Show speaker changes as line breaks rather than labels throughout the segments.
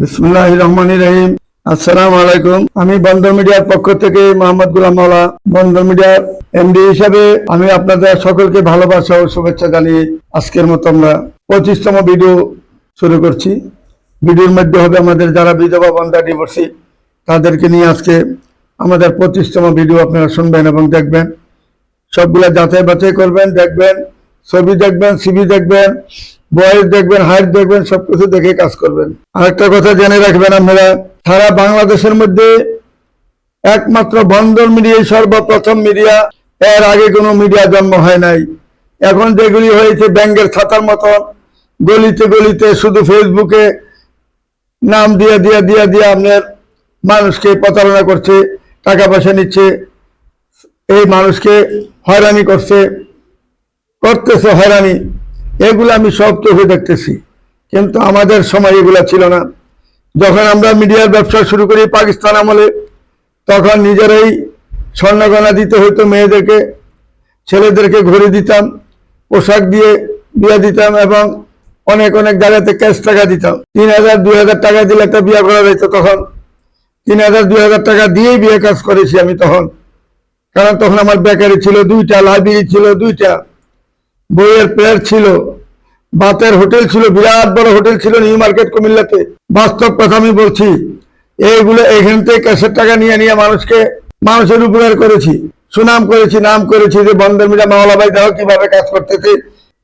বিসমিল্লাহির রহমানির রহিম। আসসালামু আলাইকুম। আমি বন্দর মিডিয়ার পক্ষ থেকে মোহাম্মদ গোলাম মাওলা, বন্দর মিডিয়ার এমডি হিসাবে আমি আপনাদের সকলকে ভালোবাসা ও শুভেচ্ছা জানিয়ে আজকের মতো আমরা 25তম ভিডিও শুরু করছি। ভিডিওর মধ্যে হবে আমাদের যারা বিধবা বন্ধা ডিভোর্সি তাদেরকে নিয়ে আজকে আমাদের 25তম ভিডিও আপনারা শুনবেন এবং দেখবেন। সবগুলা যাচাই বাছাই করবেন, দেখবেন, ছবি দেখবেন, সিভি দেখবেন, বয়স দেখবেন, হাইট দেখবেন, সবকিছু দেখে কাজ করবেন। আরেকটা কথা জেনে রাখবেন, আপনারা সারা বাংলাদেশের মধ্যে একমাত্র বন্দর মিডিয়াই সর্বপ্রথম মিডিয়া। এর আগে কোনো মিডিয়া জন্ম হয় নাই। এখন যেগুলি হয়েছে ব্যাংকের খাতার মতন গলিতে গলিতে শুধু ফেসবুকে নাম দিয়ে দিয়ে দিয়ে দিয়ে আপনার মানুষকে প্রতারণা করছে, টাকা পয়সা নিচ্ছে, এই মানুষকে হয়রানি করতেছে হয়রানি। এগুলো আমি সব চোখে দেখতেছি, কিন্তু আমাদের সময় এগুলা ছিল না। যখন আমরা মিডিয়ার ব্যবসা শুরু করি পাকিস্তান আমলে, তখন নিজেরাই স্বর্ণগয়না দিতে হইতো মেয়েদেরকে, ছেলেদেরকে ঘড়ি দিতাম, পোশাক দিয়ে বিয়ে দিতাম এবং অনেক অনেক জায়গাতে ক্যাশ টাকা দিতাম। 3000 2000 টাকা দিলে একটা বিয়ে করা যেত। তখন 3000 2000 টাকা দিয়েই বিয়ে কাজ করেছি আমি তখন। কারণ তখন আমার বেকারি ছিল 2টা, লাইব্রেরি ছিল 2টা, বইয়ের প্লেয়ার ছিল, বাতের হোটেল ছিল, বিরাট বড় হোটেল ছিল নিউ মার্কেট কুমিল্লাতে। বাস্তব কথা আমি বলছি। এইগুলো এখান থেকে ক্যাশের টাকা নিয়ে নিয়ে মানুষের উপকার করেছি, সুনাম করেছি, নাম করেছি যে বন্দর মিডিয়া মাওলা ভাই দেখো কিভাবে কাজ করতেছে,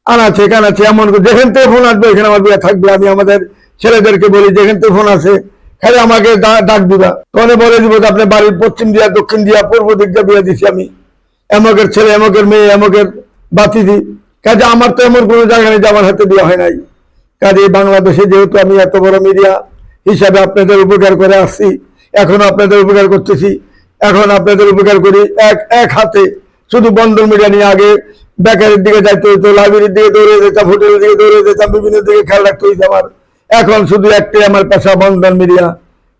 আনাচ্ছে কানাচ্ছে। এমন যেখান থেকে ফোন আসবে এখানে আমার বিয়ে থাকবে। আমি আমাদের ছেলেদেরকে বলি যেখান থেকে ফোন আসে খালি আমাকে ডাক দিবা, তখন বলে দিব যে আপনার বাড়ির পশ্চিম দিয়া, দক্ষিণ দিয়া, পূর্ব দিক দিয়ে বিয়ে দিছি আমি, এমকের ছেলে, এমকের মেয়ে, এমকের বাতিদি। কাজে আমার তো এমন কোনো জায়গা নেই যে আমার হাতে বিয়ে হয় নাই। কাজে বাংলাদেশে যেহেতু আমি এত বড় মিডিয়া হিসাবে আপনাদের উপকার করে আসছি, এখনো আপনাদের উপকার করতেছি, এখন আপনাদের উপকার করি এক হাতে। শুধু বন্দর মিডিয়া নিয়ে আগে বেকারির দিকে যাইতে হইতো, লাইব্রেরির দিকে দৌড়ে যেতাম, হোটেলের দিকে দৌড়ে যেতাম, বিভিন্ন দিকে খেয়াল রাখতে হইতো আমার। এখন শুধু একটাই আমার পেশা, বন্দর মিডিয়া,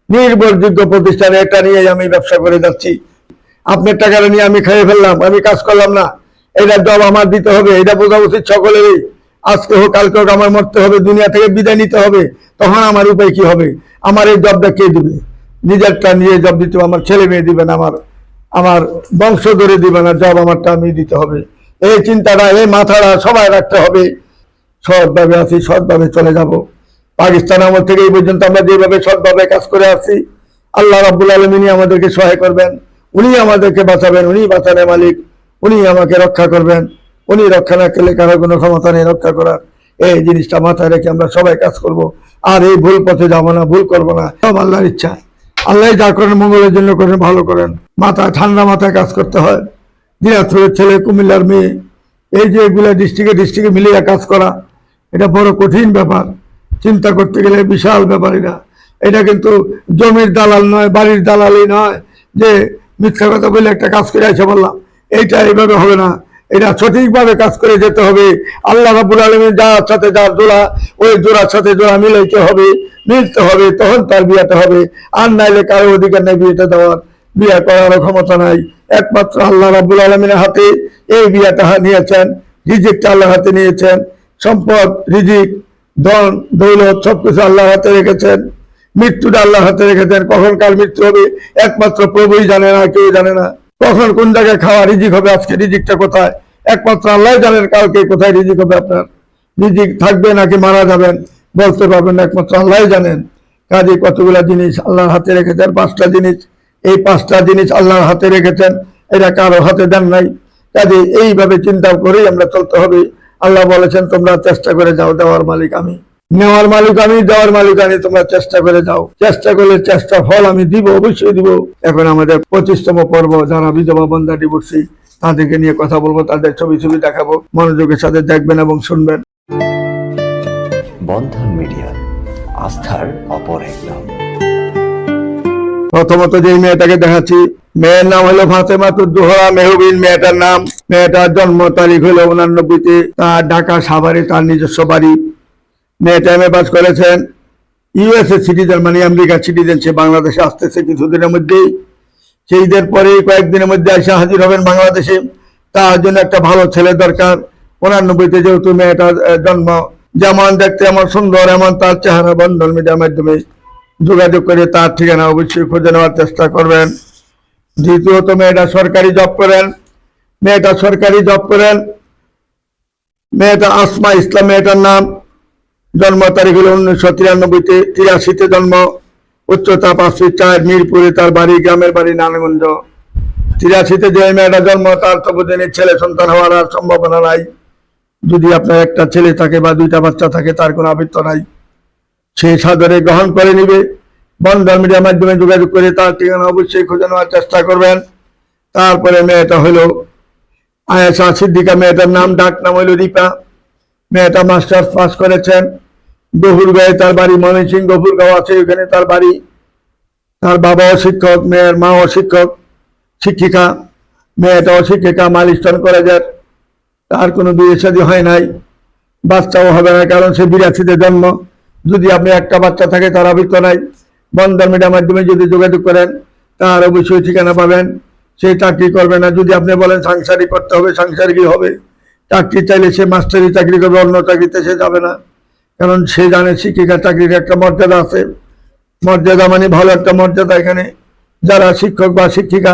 নির্ভরযোগ্য প্রতিষ্ঠান। এটা নিয়ে আমি ব্যবসা করে যাচ্ছি। আপনার টাকাটা নিয়ে আমি খেয়ে ফেললাম, আমি কাজ করলাম না, এটা জব আমার দিতে হবে, এটা বোঝা উচিত সকলেরই। আজকে হোক কালকে হোক আমার মরতে হবে, দুনিয়া থেকে বিদায় নিতে হবে। তখন আমার উপায় কি হবে? আমার এই জবটা কে দিবে? নিজেরটা নিয়ে জব দিতে হবে, আমার ছেলে মেয়ে দিবে না, আমার বংশ ধরে দিবে না, জব আমারটা আমি দিতে হবে। এই চিন্তাটা, এই মাথাটা সবাই রাখতে হবে। সৎভাবে আছি, সৎভাবে চলে যাব। পাকিস্তান আমল থেকে এই পর্যন্ত আমরা যেভাবে সৎভাবে কাজ করে আসছি, আল্লাহ রাব্বুল আলামিনই আমাদেরকে সহায় করবেন, উনি আমাদেরকে বাঁচাবেন, উনি বাঁচানের মালিক, উনি আমাকে রক্ষা করবেন। উনি রক্ষা না করলে কারো কোনো ক্ষমতা নেই রক্ষা করার। এই জিনিসটা মাথায় রেখে আমরা সবাই কাজ করব। আর এই ভুল পথে যাবো না, ভুল করবো না। সব আল্লাহর ইচ্ছা। আল্লাহ যা করেন মঙ্গলের জন্য করেন, ভালো করেন। মাথায় ঠান্ডা মাথায় কাজ করতে হয়। দিনাজপুরের ছেলে, কুমিল্লার মেয়ে, এই যে এগুলা ডিস্ট্রিক্টে মিলিয়ে কাজ করা, এটা বড় কঠিন ব্যাপার। চিন্তা করতে গেলে বিশাল ব্যাপার। এটা কিন্তু জমির দালাল নয়, বাড়ির দালালি নয় যে মিথ্যা কথা বলে একটা কাজ করে এসে বললাম। এইটা এইভাবে হবে না। এটা সঠিকভাবে কাজ করে যেতে হবে। আল্লাহ রাব্বুল আলামিন যার সাথে যার জোড়া, ওই জোড়ার সাথে জোড়া মিলাইতে হবে, মিলতে হবে, তখন তার বিয়েটা হবে। আর নাইলে কারো অধিকার নেই বিয়েটা দেওয়ার, বিয়ে করার ক্ষমতা নাই। একমাত্র আল্লাহ রাব্বুল আলামিনের হাতে এই বিয়েটা নিয়েছেন। রিজিকটা আল্লাহর হাতে নিয়েছেন। সম্পদ, রিজিক, ধন দৌলত সবকিছু আল্লাহর হাতে রেখেছেন। মৃত্যুটা আল্লাহর হাতে রেখেছেন। কখন কার মৃত্যু হবে একমাত্র প্রভুই জানে না, কেউ জানে না। কখন কোন জায়গায় খাওয়া রিজিক হবে, আজকে রিজিকটা কোথায় একমাত্র আল্লাহ জানেন। কালকে কোথায় রিজিক হবে, আপনার রিজিক থাকবে নাকি মারা যাবেন বলতে পারবেন না, একমাত্র আল্লাহ জানেন। কাজে কতগুলা জিনিস আল্লাহর হাতে রেখেছেন, 5টা জিনিস। এই 5টা জিনিস আল্লাহর হাতে রেখেছেন, এটা কারো হাতে দেন নাই। কাজে এইভাবে চিন্তা করেই আমরা চলতে হবে। আল্লাহ বলেছেন তোমরা চেষ্টা করে যাও, দেওয়ার মালিক আমি, নেওয়ার মালিক আমি, দেওয়ার মালিক আমি। তোমরা চেষ্টা করে যাও, চেষ্টা করলে চেষ্টা ফল আমি দিব, অবশ্যই দিব। এখন আমাদের 25তম পর্ব। যারা বিধবা বন্ধা ডিভোর্সি তাদেরকে নিয়ে কথা বলবো, তাদের ছবি দেখাবো। মনোযোগের সাথে দেখবেন এবং শুনবেন।
বন্ধন মিডিয়া, আস্থার অপর এক নাম।
প্রথমত যে মেয়েটাকে দেখাচ্ছি, মেয়ের নাম হলো ফাতেমাতুদ জোহরা মেহবিন। মেয়েটার নাম, মেয়েটার জন্ম তারিখ হলো 89-তে। তার ঢাকা সাভারে তার নিজস্ব বাড়ি। মেয়েটা এমএ পাস করেছেন। ইউএসএ সিটিজেন, মানে আমেরিকার সিটিজেন। সে বাংলাদেশে আসতেছে কিছুদিনের মধ্যেই। সেই ঈদের পরেই কয়েকদিনের মধ্যে এসে হাজির হবেন বাংলাদেশে। তার জন্য একটা ভালো ছেলে দরকার। 89-তে যেহেতু মেয়েটার জন্ম, যেমন দেখতে এমন সুন্দর, এমন তার চেহারা বন্ধন মিডিয়ার মাধ্যমে যোগাযোগ করে তার ঠিকানা অবশ্যই খুঁজে নেওয়ার চেষ্টা করবেন। দ্বিতীয়ত, মেয়েটা সরকারি জব করেন। মেয়েটা আসমা ইসলাম মেয়েটার নাম। জন্ম তারিখ হলো 1993-83-তে জন্ম। উচ্চতা 5 ফিট 4, মিরপুরে তার বাড়ি, গ্রামের বাড়ি নারায়ণগঞ্জ। 83-তে যে মেয়েটা জন্ম তার তো বুঝেনি ছেলে সন্তান হওয়ার আর সম্ভাবনা নাই। যদি আপনার একটা ছেলে থাকে বা 2টা বাচ্চা থাকে তার কোনো আবৃত্ত নাই, সেই সাদরে গ্রহণ করে নিবে। বন্ধন মিডিয়ার মাধ্যমে যোগাযোগ করে তার ঠিকানা অবশ্যই খুঁজে নেওয়ার চেষ্টা করবেন। তারপরে মেয়েটা হলো আয়েশা সিদ্দিকা মেয়েটার নাম, ডাক নাম হইল রিপা। মেয়েটা মাস্টার্স পাস করেছেন। গফুরগাঁয়ে তার বাড়ি, ময়মনসিংহ গফুরগাঁও আছে, ওখানে তার বাড়ি। তার বাবাও শিক্ষক, মেয়ের মাও শিক্ষিকা। মেয়েটাও শিক্ষিকা, মাইলস্টোন কলেজের। তার কোনো বিয়ে শাদী হয় নাই, বাচ্চাও হবে না, কারণ সে 82-তে জন্ম। যদি আপনি একটা বাচ্চা থাকে তার আবৃত্ত নাই। বন্ধন মিডিয়ার মাধ্যমে যদি যোগাযোগ করেন তার অবশ্যই ঠিকানা পাবেন। সে চাকরি করবে না। যদি আপনি বলেন সাংসারিক করতে হবে, সাংসারিকই হবে। চাকরি চাইলে সে মাস্টারি চাকরি করবে, অন্য চাকরিতে সে যাবে না, কারণ সে জানে শিক্ষিকা চাকরির একটা মর্যাদা আছে। মর্যাদা মানে ভালো একটা মর্যাদা। এখানে যারা শিক্ষক বা শিক্ষিকা,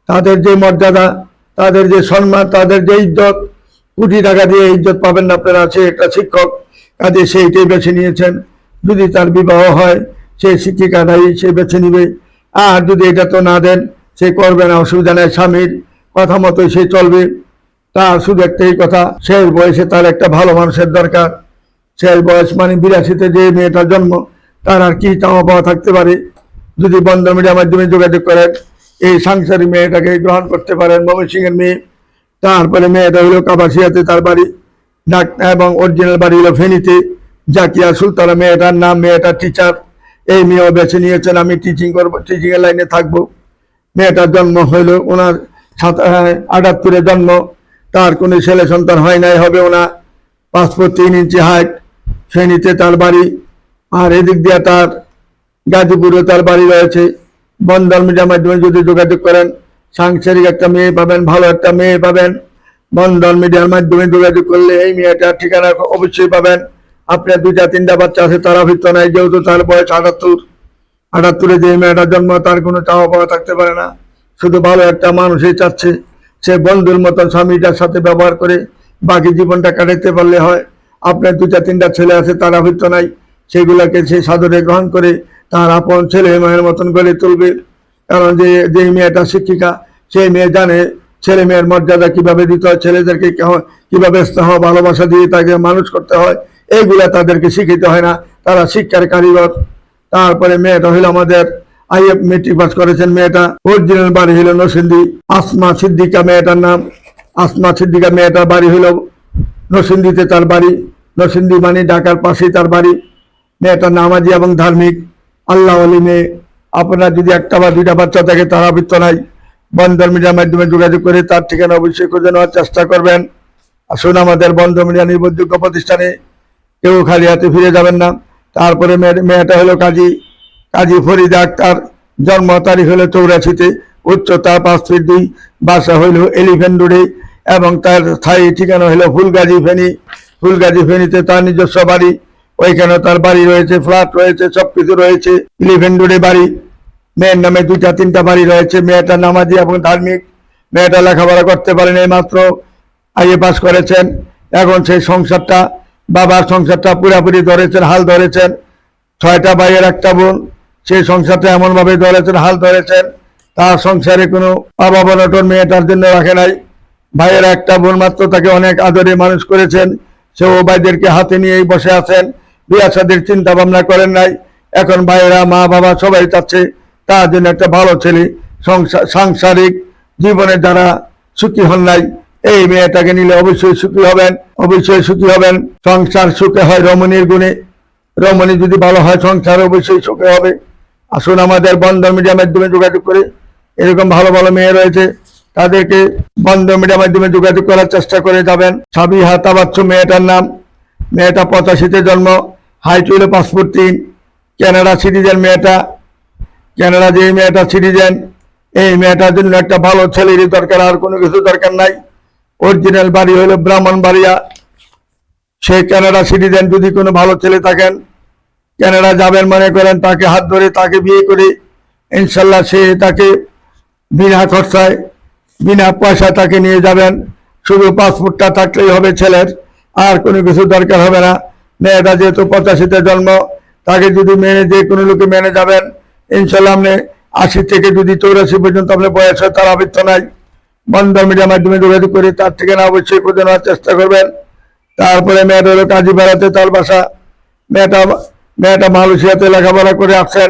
তাদের যে মর্যাদা, তাদের যে সম্মান, তাদের যে ইজ্জত, কোটি টাকা দিয়ে ইজ্জত পাবেন না আপনারা। সে একটা শিক্ষক, কাজে সেইটাই বেছে নিয়েছেন। যদি তার বিবাহ হয় সে শিক্ষিকাটাই সে বেছে নিবে। আর যদি এটা তো না দেন, সে করবে না, অসুবিধা নেই, স্বামীর কথা মতোই সে চলবে। তার শুধু একটাই কথা, শেষ বয়সে তার একটা ভালো মানুষের দরকার। শেষ বয়স মানে 82-তে যে মেয়েটার জন্ম, তার আর কি চাওয়া পাওয়া থাকতে পারে। যদি বন্ধন মিডিয়ার মাধ্যমে যোগাযোগ করেন এই সাংসারিক মেয়েটাকে গ্রহণ করতে পারেন। ময়মনসিংহের মেয়ে। তারপরে মেয়েটা হইল কাবাসিয়াতে তার বাড়ি, এবং অরিজিনাল বাড়ি হলো ফেনীতে। জাকিয়া সুলতানা মেয়েটার নাম। মেয়েটা টিচার। এই মেয়েও বেছে নিয়েছেন আমি টিচিং করবো, টিচিং এর লাইনে থাকবো। মেয়েটার জন্ম হইল ওনার 78-এ জন্ম। তার কোনো ছেলে সন্তান হয় নাই, হবে ওনার। 5 ফুট 3 ইঞ্চি হাইট। ফেনীতে তার বাড়ি। আর এদিক দিয়ে তার গাজীপুরে তার বাড়ি রয়েছে। বন্ধন মিডিয়ার মাধ্যমে যদি যোগাযোগ করেন সাংসারিক একটা মেয়ে পাবেন, ভালো একটা মেয়ে পাবেন। বন্ধন মিডিয়ার মাধ্যমে যোগাযোগ করলে এই মেয়েটার ঠিকানা অবশ্যই পাবেন। আপনার 2টা-3টা বাচ্চা আছে, তার আবৃত্ত নাই, যেহেতু তার বয়স 78-এ যে মেয়েটার জন্ম, তার কোনো চাওয়া পাওয়া থাকতে পারে না। শুধু ভালো একটা মানুষই চাচ্ছে। সে বন্ধুর মতন স্বামীটার সাথে ব্যবহার করে বাকি জীবনটা কাটাতে পারলে হয়। আপনার 2টা-3টা ছেলে আছে, তার আবৃত্ত নাই, সেগুলাকে সে সাদরে গ্রহণ করে তার আপন ছেলে মায়ের মতন গড়ে তুলবে। কারণ যে মেয়েটা শিক্ষিকা, সেই মেয়ে জানে ছেলে মেয়ের মর্যাদা কিভাবে দিতে হয়, ছেলেদেরকে কিভাবে স্নেহ ভালোবাসা দিয়ে তাকে মানুষ করতে হয়, এইগুলা তাদেরকে শিখিতে হয় না। তারা শিক্ষার কারিগর। তারপরে মেয়েটা হইল আমাদের IF মেট্রিক পাস করেছেন। মেয়েটা অরিজিনাল বাড়ি হইল নরসিংদী। আসমা সিদ্দিকা মেয়েটার নাম। আসমা সিদ্দিকা মেয়েটার বাড়ি হইল নরসিংদীতে তার বাড়ি। নরসিংদী মানে ঢাকার পাশেই তার বাড়ি। মেয়েটা নামাজি এবং ধার্মিক, আল্লাহ আলী মেয়ে। আপনার যদি একটা বা 2টা বাচ্চা থাকে তার আবৃত্ত নাই, বন্ধন মিডিয়ার মাধ্যমে যোগাযোগ করে তার ঠিকানা অবশ্যই খুঁজে নেওয়ার চেষ্টা করবেন। আসুন আমাদের বন্ধন মিডিয়া নির্ভরযোগ্য প্রতিষ্ঠানে, কেউ খালি হাতে ফিরে যাবেন না। তারপরে মেয়েটা হলো কাজী ফরিদা আক্তার। জন্ম তারিখ হলো 84-তে। উচ্চতা 5 ফিট 2, বাসা হইল এলিফ্যান্ট রোডে, এবং তার স্থায়ী ঠিকানা হলো ফুলগাজী ফেনীতে তার নিজস্ব বাড়ি। ওইখানে তার বাড়ি রয়েছে, ফ্ল্যাট রয়েছে, সবকিছু রয়েছে। এলিফ্যান্ট রোডে বাড়ি। মেয়ের নামে 2টা-3টা বাড়ি রয়েছে। মেয়েটা নামাজি এবং ধার্মিক। মেয়েটা লেখাপড়া করতে পারেন, এই মাত্র IA পাস করেছেন। এখন সেই সংসারটা, বাবার সংসারটা পুরাপুরি ধরেছেন, হাল ধরেছেন। 6টা ভাইয়ের একটা বোন, সেই সংসারটা এমন ভাবে ধরেছেন, হাল ধরেছেন। তার সংসারে কোনো অভাব অনটন মেয়েটার জন্য রাখে নাই। ভাইয়ের একটা বোন মাত্র, তাকে অনেক আদরে মানুষ করেছেন। সেও ভাইদেরকে হাতে নিয়েই বসে আছেন, বিয়ে শাদীর চিন্তা ভাবনা করেন নাই। এখন ভাইয়েরা, মা বাবা সবাই চাচ্ছে তার জন্য একটা ভালো ছেলে। সাংসারিক জীবনে যারা সুখী হন নাই, এই মেয়েটাকে নিলে অবশ্যই সুখী হবেন। সংসার সুখে হয় রমণীর গুণে। রমণী যদি ভালো হয়, সংসার অবশ্যই সুখে হবে। আসুন আমাদের বন্ধন মিডিয়ার মাধ্যমে যোগাযোগ করে, এরকম ভালো ভালো মেয়ে রয়েছে, তাদেরকে বন্ধন মিডিয়ার মাধ্যমে যোগাযোগ করার চেষ্টা করে যাবেন। সাবিহা তাবাচ্ছু মেয়েটার নাম। মেয়েটা 85-তে জন্ম। হাইট হইল 5 ফুট 3। কানাডা সিটিজেন মেয়েটা। কানাডা যে মেয়েটা সিটিজেন, এই মেয়েটার জন্য একটা ভালো ছেলেরই দরকার, আর কোনো কিছু দরকার নাই। অরিজিনাল বাড়ি হইল ব্রাহ্মণবাড়িয়া। সে কানাডা সিটিজেন। যদি কোনো ভালো ছেলে থাকেন কানাডা যাবেন মনে করেন, তাকে হাত ধরে তাকে বিয়ে করে ইনশাল্লাহ সে তাকে বিনা খরচায় বিনা পয়সা তাকে নিয়ে যাবেন। শুধু পাসপোর্টটা থাকলেই হবে ছেলের, আর কোনো কিছু দরকার হবে না। মেয়েটা যেহেতু 85-তে জন্ম, তাকে যদি মেনে যে কোনো লোকে মেনে যাবেন ইনশাল্লাহ। আপনি 80 থেকে যদি 84 পর্যন্ত আপনার বয়স হয়, তার আবৃত্ত নাই। বন্ধন মিডিয়ার মাধ্যমে যোগাযোগ করে তার ঠিকানা অবশ্যই খুঁজে নেওয়ার চেষ্টা করবেন। তারপরে মেয়েটা হলো কাজীপাড়াতে তার বাসা। মেয়েটা মালয়েশিয়াতে লেখাপড়া করে আসছেন,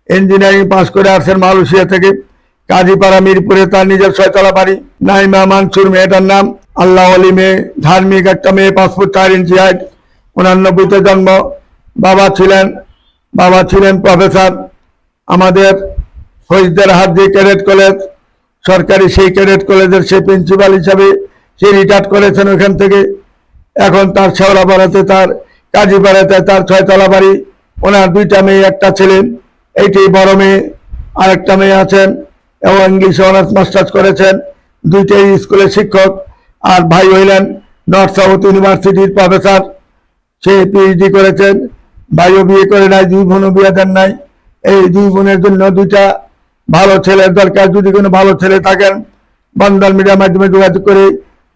ইঞ্জিনিয়ারিং পাস করে আসছেন মালয়েশিয়া থেকে। কাজীপাড়া মিরপুরে তার নিজের 6 তলা বাড়ি। নাইমা মানসুর মেয়েটার নাম। আল্লাহ আলী মেয়ে, ধার্মিক একটা মেয়ে, পাসপোর্ট 4 ইঞ্চি হাইট, 89-তে জন্ম। বাবা ছিলেন প্রফেসর। আমাদের ফৈজদের হাট যে ক্যাডেট কলেজ সরকারি, সেই ক্যাডেট কলেজের সে প্রিন্সিপাল হিসাবে সে রিটায়ার করেছেন ওখান থেকে। এখন তার শেওড়াপাড়াতে তার কাজীপাড়াতে তার 6 তলা বাড়ি। ওনার 2টা মেয়ে, একটা ছেলে, এইটাই বড় মেয়ে। আরেকটা মেয়ে আছেন এবং ইংলিশে অনার্স মাস্টার্স করেছেন, 2টাই স্কুলের শিক্ষক। আর ভাই হইলেন নর্থ সাউথ ইউনিভার্সিটির প্রফেসর, সে পিএইচডি করেছেন। ভাইও বিয়ে করে নাই, 2 বোনও বিয়ে দেন নাই। এই 2 বোনের জন্য 2টা ভালো ছেলের দরকার। যদি কোনো ভালো ছেলে থাকেন বন্ধন মিডিয়ার মাধ্যমে যোগাযোগ করে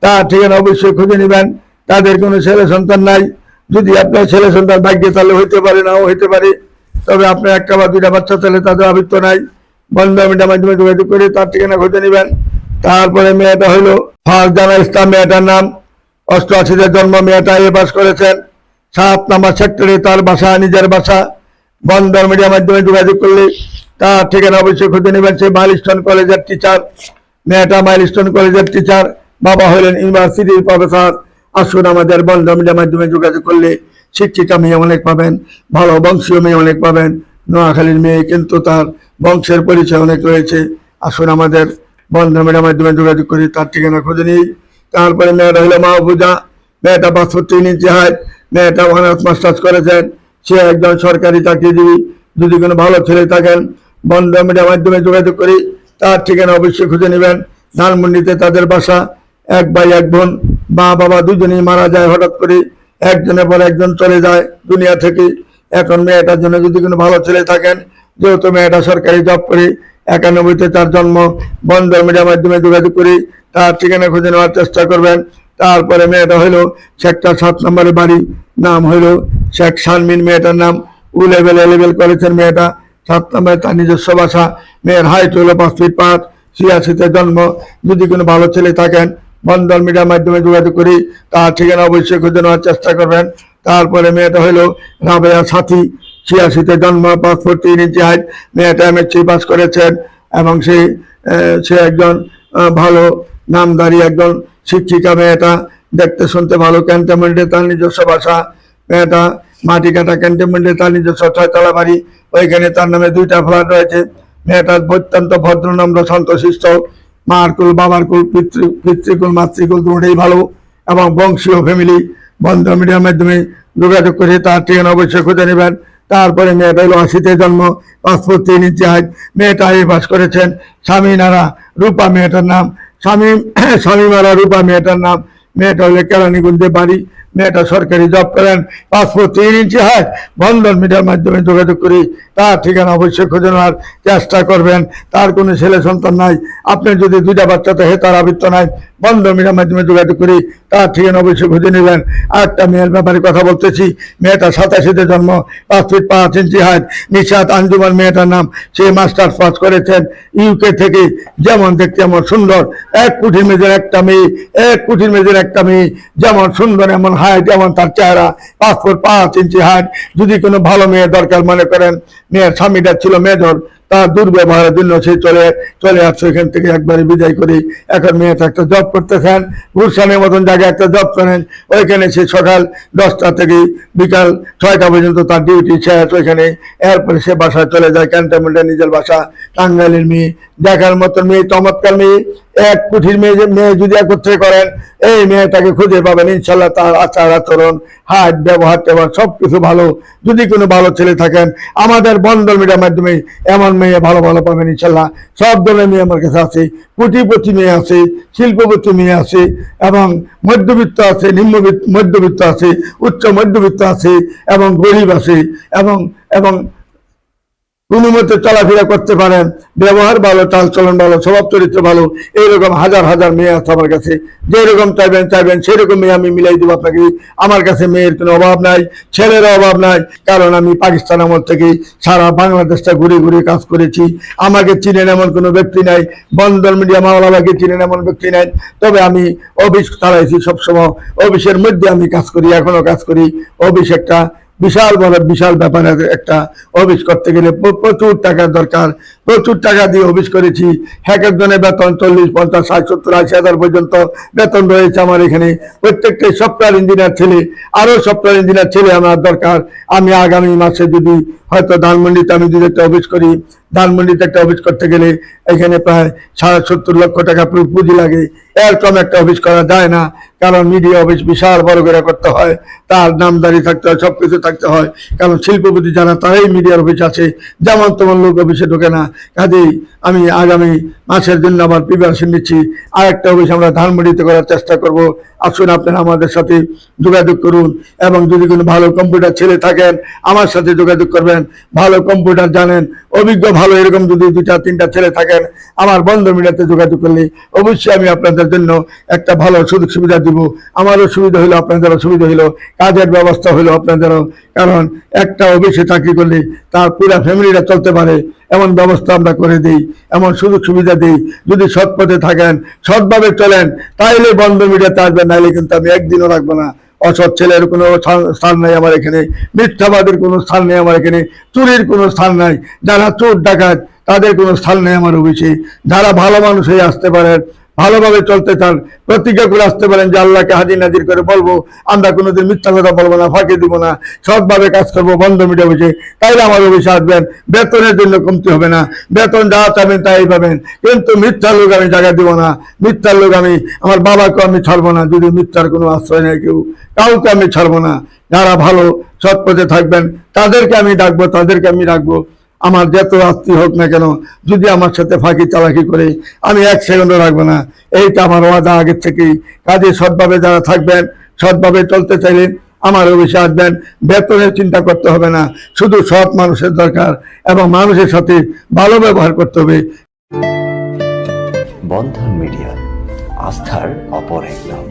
তার ঠিকানা অবশ্যই খুঁজে নেবেন। তাদের কোনো ছেলে সন্তান নাই। যদি আপনার ছেলে সন্তান ভাগ্যে তাহলে হইতে পারে, নাও হইতে পারে, তবে আপনার 1 বা 2টা বাচ্চা ছেলে তাদের আবৃত্ত নাই। বন্ধন মিডিয়ার মাধ্যমে যোগাযোগ করে তার ঠিকানা খুঁজে নেবেন। তারপরে মেয়েটা হইল ফারজানা ইসলাম, মেয়েটার নাম। 88-তে জন্ম। মেয়েটা এ পাস করেছেন। 7 নম্বর সেক্টরে তার বাসা, নিজের বাসা। বন্ধন মিডিয়ার মাধ্যমে যোগাযোগ করলে তার ঠিকানা অবশ্যই খুঁজে নেবেন। সে মাইলস্টোন কলেজের টিচার। মেয়েটা মাইলস্টোন কলেজের টিচার, বাবা হলেন ইউনিভার্সিটির প্রফেসর। আসুন, আমাদের বন্ধন মিডিয়ার মাধ্যমে যোগাযোগ করলে শিক্ষিকা মেয়ে অনেক পাবেন, ভালো বংশীয় মেয়ে অনেক পাবেন। নোয়াখালীর মেয়ে, কিন্তু তার বংশের পরিচয় অনেক রয়েছে। আসুন, আমাদের বন্ধন মিডিয়ার মাধ্যমে যোগাযোগ করি, তার ঠিকানা খুঁজে নিই। তারপরে মেয়েটা হলো মাহফুজা। মেয়েটা 65 ইঞ্চি হাইট। মেয়েটা অনার্স মাস্টার্স করেছেন। সে একজন সরকারি চাকরিজীবী। যদি কোনো ভালো ছেলে থাকেন বন্ধন মিডিয়ার মাধ্যমে যোগাযোগ করি, তার ঠিকানা অবশ্যই খুঁজে নেবেন। ধানমন্ডিতে তাদের বাসা। 1 ভাই 1 বোন। মা বাবা দুজনেই মারা যায় হঠাৎ করে, একজনের পর একজন চলে যায় দুনিয়া থেকে। এখন মেয়েটার জন্য যদি কোনো ভালো ছেলে থাকেন, যেহেতু মেয়েটা সরকারি জব করে, 91-তে তার জন্ম। বন্ধন মিডিয়ার মাধ্যমে যোগাযোগ করি তার ঠিকানা খুঁজে নেওয়ার চেষ্টা করবেন। তারপরে মেয়েটা হইল সেক্টর 7 নম্বরে বাড়ি। নাম হইল শেখ শারমিন, মেয়েটার নাম। লেভেল করেছেন মেয়েটা। 7 নম্বরে তার নিজস্ব বাসা। মেয়ের হাইট হইল 5 ফিট 5, 86-তে জন্ম। যদি কোনো ভালো ছেলে থাকেন বন্ধন মিডিয়ার মাধ্যমে যোগাযোগ করি তার ঠিকানা অবশ্যই খুঁজে নেওয়ার চেষ্টা করবেন। তারপরে মেয়েটা হইল রাবেয়া সাথী, 86-তে জন্ম, 5 ফুট 3 ইঞ্চি হাইট। মেয়েটা এমএসসি পাস করেছেন এবং সে একজন ভালো নামদারি একজন শিক্ষিকা। মেয়েটা দেখতে শুনতে ভালো। ক্যান্টনমেন্টে তার নিজস্ব বাসা। মেয়েটা মাটিকাটা ক্যান্টনমেন্টে তার নিজস্ব 6 তলা বাড়ি। ওইখানে তার নামে 2টা ফ্ল্যাট রয়েছে। মেয়েটা অত্যন্ত ভদ্র, নম্র, শান্তশিষ্ট। মার কুল, বাবার কুল, পিতৃকুল, মাতৃকুল দুটোই ভালো এবং বংশীয় ফ্যামিলি। বন্ধন মিডিয়ার মাধ্যমে যোগাযোগ করে তার ঠিকানা অবশ্যই খুঁজে নেবেন। তারপরে মেয়েটা হলো 80-তে জন্ম, 5 ফুট 3 ইঞ্চি হাইট। মেয়েটা এ পাস করেছেন। স্বামীনারা রূপা মেয়েটার নাম। স্বামীমারা রূপা মেয়েটার নাম। মেয়েটা হলে কেরানীগঞ্জে বাড়ি। মেয়েটা সরকারি জব করেন। 5 ফুট 3 ইঞ্চি হাইট। বন্ধন মিডিয়ার মাধ্যমে যোগাযোগ করি তার ঠিকানা অবশ্যই খুঁজে নেওয়ার চেষ্টা করবেন। তার কোনো ছেলে সন্তান নাই। আপনার যদি 2টা বাচ্চা থাকে তার আবৃত্ত নাই। বন্ধন মিডিয়ার মাধ্যমে যোগাযোগ করি তার ঠিকানা অবশ্যই খুঁজে নেবেন। আরেকটা মেয়ের ব্যাপারে কথা বলতেছি। মেয়েটা 87-তে জন্ম, 5 ফিট 5 ইঞ্চি হাইট। নিশাত আঞ্জুমান মেয়েটার নাম। সে মাস্টার্স পাস করেছেন ইউকে থেকে। যেমন দেখতে এমন সুন্দর, 1 কোটির মেয়েদের একটা মেয়ে, 1 কোটির মেয়েদের একটা মেয়ে। যেমন সুন্দর এমন হাইট, এমন তার চেহারা। 5 ফুট 5 ইঞ্চি হাইট। যদি কোনো ভালো মেয়ে দরকার মনে করেন, মেয়ের স্বামীটা ছিল মেজর, তার দুর্ব্যবহারের জন্য সে চলে আসছে এখান থেকে একবারে বিদায় করি। এখন মেয়েটা একটা জব করতেছেন, গুলশানের মতন জায়গায় একটা জব করেন। ওইখানে সে সকাল 10টা থেকে বিকাল 6টা পর্যন্ত তার ডিউটি শেষ ওইখানে। এরপরে সে বাসায় চলে যায়, ক্যান্টনমেন্টের নিজের বাসা। টাঙ্গাইলের মেয়ে, দেখার মতন মেয়ে, চমৎকার মেয়ে। এক কোটির মেয়ে যদি একত্রে করেন, এই মেয়েটাকে খুঁজে পাবেন ইনশাল্লাহ। তার আচার আচরণ, হাত, ব্যবহার টেবহার সবকিছু ভালো। যদি কোনো ভালো ছেলে থাকেন, আমাদের বন্ধন মিডিয়ার মাধ্যমে এমন মেয়ে ভালো ভালো পাবেন ইনশাল্লাহ। সব ধরনের মেয়ে আমার কাছে আছে, কোটিপতি মেয়ে আছে, শিল্পপতি মেয়ে আছে, এবং মধ্যবিত্ত আছে, মধ্যবিত্ত আছে, উচ্চ মধ্যবিত্ত আছে, এবং গরিব আছে, এবং এবং কোনো মতে চলাফেরা করতে পারেন, ব্যবহার ভালো, চাল চলন ভালো, স্বভাব চরিত্র ভালো, এইরকম হাজার হাজার মেয়ে আছে আমার কাছে। যেরকম চাইবেন সেই রকম মেয়ে আমি মিলাই দেবো আপনাকে। আমার কাছে মেয়ের কোনো অভাব নাই, ছেলের অভাব নাই, কারণ আমি পাকিস্তান আমল থেকে সারা বাংলাদেশটা ঘুরে ঘুরে কাজ করেছি। আমাকে চিনেন এমন কোনো ব্যক্তি নাই, বন্ধন মিডিয়া মাওলানাকে চিনেন এমন ব্যক্তি নাই। তবে আমি অফিস চালাইছি সবসময়, অফিসের মধ্যে আমি কাজ করি, এখনো কাজ করি। অফিস একটা বিশাল বড় বিশাল ব্যাপারের একটা অফিস করতে গেলে প্রচুর টাকার দরকার, প্রচুর টাকা দিয়ে অফিস করেছি। এক একজনের বেতন 40, 50, 60, 70, 80 হাজার পর্যন্ত বেতন রয়েছে আমার এখানে। প্রত্যেকটাই সফটওয়্যার ইঞ্জিনিয়ার ছেলে, আরো সফটওয়্যার ইঞ্জিনিয়ার ছেলে আমার দরকার। আমি আগামী মাসে যদি হয়তো ধানমন্ডিতে আমি যদি একটা অফিস করি, ধানমন্ডিতে একটা অফিস করতে গেলে এখানে প্রায় 70 লক্ষ টাকা পুঁজি লাগে। এরকম একটা অফিস করা যায় না, কারণ মিডিয়া অফিস বিশাল বড় করে করতে হয়, তার নামদারি থাকতে হয়, সবকিছু থাকতে হয়। কারণ শিল্পপতি যারা তারাই মিডিয়ার অফিস আছে, যেমন তেমন লোক অফিসে ঢোকে না। কাজেই আমি আগামী মাসের জন্য আবার প্রিপারেশন নিচ্ছি, আরেকটা অফিস আমরা ধানমন্ডিতে করার চেষ্টা করব। আসুন আপনারা আমাদের সাথে যোগাযোগ করুন, এবং যদি কোনো ভালো কম্পিউটার ছেলে থাকেন আমার সাথে যোগাযোগ করবেন। ভালো কম্পিউটার জানেন, অভিজ্ঞ ভালো এরকম যদি 2-3টা ছেলে থাকেন, আমার বন্ধন মিডিয়াতে যোগাযোগ করলে অবশ্যই আমি আপনাদের জন্য একটা ভালো সুযোগ সুবিধা দিব। আমারও সুবিধা হইলো, আপনাদেরও সুবিধা হইলো, কাজের ব্যবস্থা হইলো আপনাদেরও। কারণ একটা অফিসে চাকরি করলে তার পুরা ফ্যামিলিটা চলতে পারে, এমন ব্যবস্থা আমরা করে দিই, এমন সুযোগ সুবিধা দিই। যদি সৎ পথে থাকেন, সৎভাবে চলেন, তাইলে বন্ধন মিডিয়াতে আসবেন, নাইলে কিন্তু আমি একদিনও রাখবো না। অসৎ ছেলের কোনো স্থান নাই আমার এখানে, মিথ্যাবাদের কোনো স্থান নেই আমার এখানে, চুরির কোনো স্থান নাই, যারা চোর ডাকাত তাদের কোনো স্থান নেই আমার অফিসে। যারা ভালো মানুষ হয়ে আসতে পারেন, ভালোভাবে চলতে চান, প্রতিজ্ঞা করে আসতে পারেন যে আল্লাহকে হাজির নাজির করে বলবো আমরা কোনোদিন মিথ্যা কথা বলবো না, ফাঁকি দিব না, সৎভাবে কাজ করবো বন্ধন মিডিয়া অফিসে, তাইলে আমার অফিসে আসবেন। বেতনের জন্য কমতি হবে না, বেতন যা চাবেন তাই পাবেন। কিন্তু মিথ্যা লোক আমি জায়গা দিব না, মিথ্যার লোক আমি, আমার বাবাকে আমি ছাড়বো না। যদি মিথ্যার কোনো আশ্রয় নেই কাউকে আমি ছাড়বো না। যারা ভালো সৎ পথে থাকবেন তাদেরকে আমি ডাকবো, তাদেরকে আমি রাখবো। আমার যত আত্মীয় হোক না কেন, যদি আমার সাথে ফাঁকি চালাকি করে, আমি 1 সেকেন্ডও রাখবো না। এইটা আমার ওয়াদা আগের থেকেই। কাজে সৎভাবে যারা থাকবেন, সৎভাবে চলতে চাইলে আমার অফিসে আসবেন। বেতনের চিন্তা করতে হবে না, শুধু সৎ মানুষের দরকার, এবং মানুষের সাথে ভালো ব্যবহার করতে হবে।
বন্ধন মিডিয়া, আস্থার অপর এক নাম।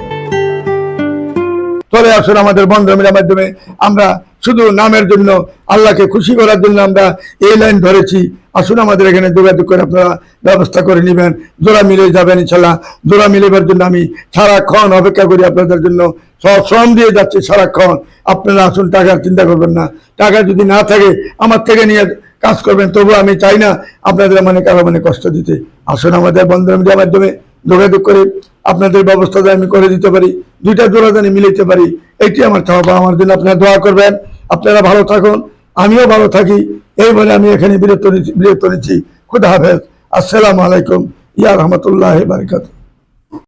চলে আসুন আমাদের বন্ধন মিডিয়ার মাধ্যমে। আমরা শুধু নামের জন্য, আল্লাহকে খুশি করার জন্য আমরা এই লাইন ধরেছি। আসুন আমাদের এখানে যোগাযোগ করে আপনারা ব্যবস্থা করে নেবেন, জোড়া মিলে যাবেন ইনশাল্লাহ। জোড়া মিলেবার জন্য আমি সারাক্ষণ অপেক্ষা করি আপনাদের জন্য, শ্রম দিয়ে যাচ্ছি সারাক্ষণ। আপনারা আসুন, টাকার চিন্তা করবেন না। টাকা যদি না থাকে আমার থেকে নিয়ে কাজ করবেন, তবু আমি চাই না আপনাদের কারো কষ্ট দিতে। আসুন আমাদের বন্ধন মিডিয়ার মাধ্যমে যোগাযোগ করে আপনাদের ব্যবস্থা আমি করে দিতে পারি, 2টা জোড়া জানি মিলাইতে পারি। এটি আমার চাওয়া। আমার জন্য আপনারা দোয়া করবেন। আপনারা ভালো থাকুন, আমিও ভালো থাকি। এই বলে আমি এখানে বিরত নিচ্ছি। খুদা হাফেজ। আসসালামু আলাইকুম ইয়া রহমতুল্লাহি বারাকাতুহু।